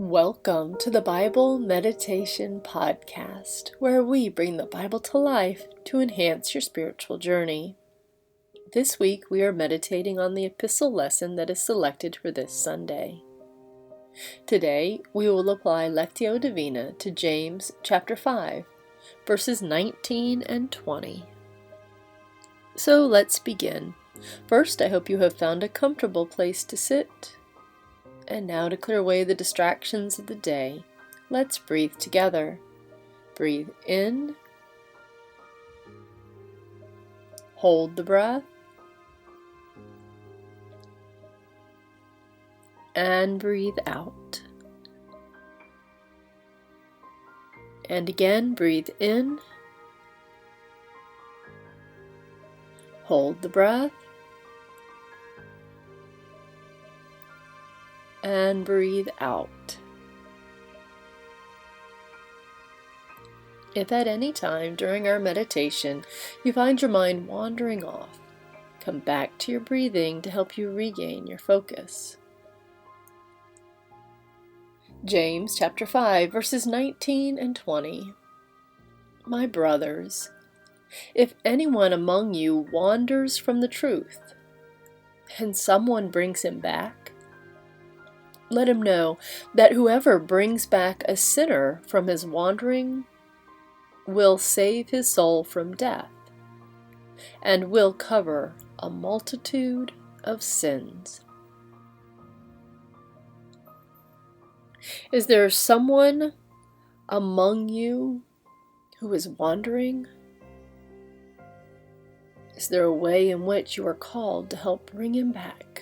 Welcome to the Bible Meditation Podcast, where we bring the Bible to life to enhance your spiritual journey. This week we are meditating on the epistle lesson that is selected for this Sunday. Today we will apply Lectio Divina to James chapter 5, verses 19 and 20. So let's begin. First, I hope you have found a comfortable place to sit. And now to clear away the distractions of the day, let's breathe together. Breathe in. Hold the breath. And breathe out. And again, breathe in. Hold the breath. And breathe out. If at any time during our meditation you find your mind wandering off, come back to your breathing to help you regain your focus. James chapter 5, verses 19 and 20. My brothers, if anyone among you wanders from the truth, and someone brings him back, let him know that whoever brings back a sinner from his wandering will save his soul from death and will cover a multitude of sins. Is there someone among you who is wandering? Is there a way in which you are called to help bring him back?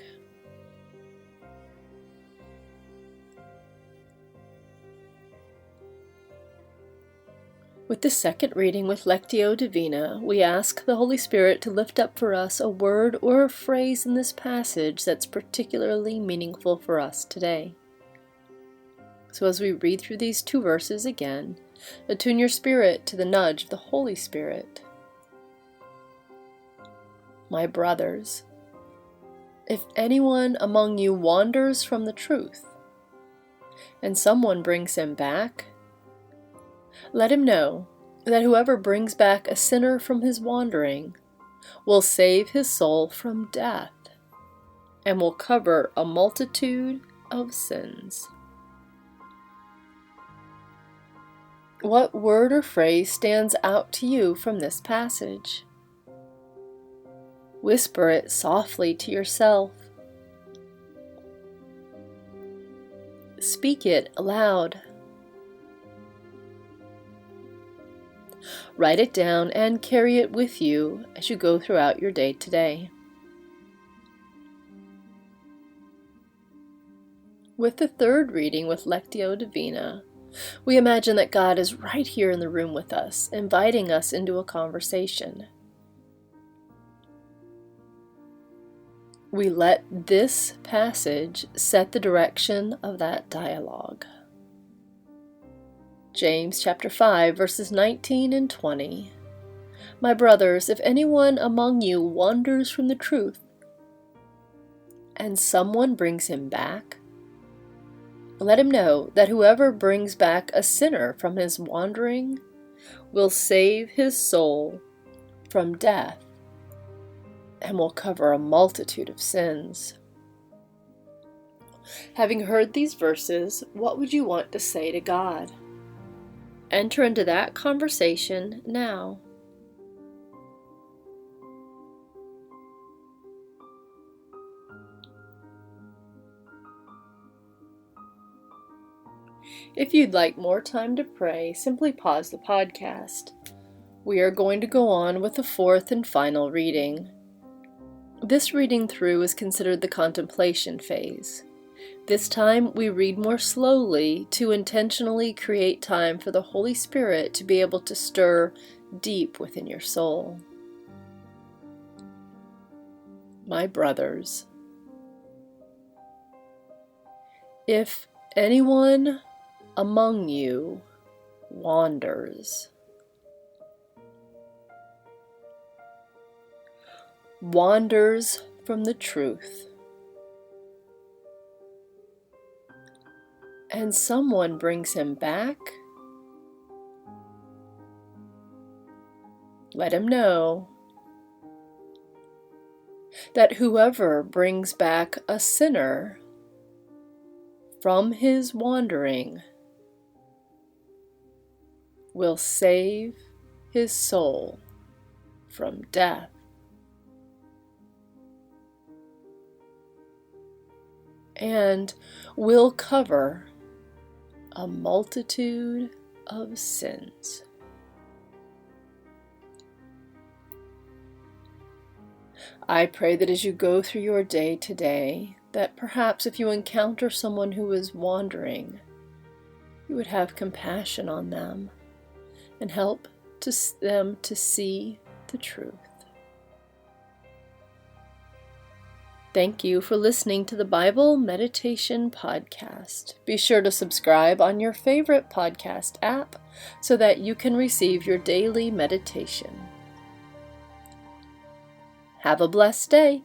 With the second reading with Lectio Divina, we ask the Holy Spirit to lift up for us a word or a phrase in this passage that's particularly meaningful for us today. So as we read through these two verses again, attune your spirit to the nudge of the Holy Spirit. My brothers, if anyone among you wanders from the truth, and someone brings him back, let him know that whoever brings back a sinner from his wandering will save his soul from death and will cover a multitude of sins. What word or phrase stands out to you from this passage? Whisper it softly to yourself. Speak it aloud. Write it down and carry it with you as you go throughout your day today. With the third reading with Lectio Divina, we imagine that God is right here in the room with us, inviting us into a conversation. We let this passage set the direction of that dialogue. James chapter 5, verses 19 and 20. My brothers, if anyone among you wanders from the truth, and someone brings him back, let him know that whoever brings back a sinner from his wandering will save his soul from death and will cover a multitude of sins. Having heard these verses, what would you want to say to God? Enter into that conversation now. If you'd like more time to pray, simply pause the podcast. We are going to go on with the fourth and final reading. This reading through is considered the contemplation phase. This time we read more slowly to intentionally create time for the Holy Spirit to be able to stir deep within your soul. My brothers, if anyone among you wanders from the truth, and someone brings him back, let him know that whoever brings back a sinner from his wandering will save his soul from death. And will cover a multitude of sins. I pray that as you go through your day today, that perhaps if you encounter someone who is wandering, you would have compassion on them and help them to see the truth. Thank you for listening to the Bible Meditation Podcast. Be sure to subscribe on your favorite podcast app so that you can receive your daily meditation. Have a blessed day.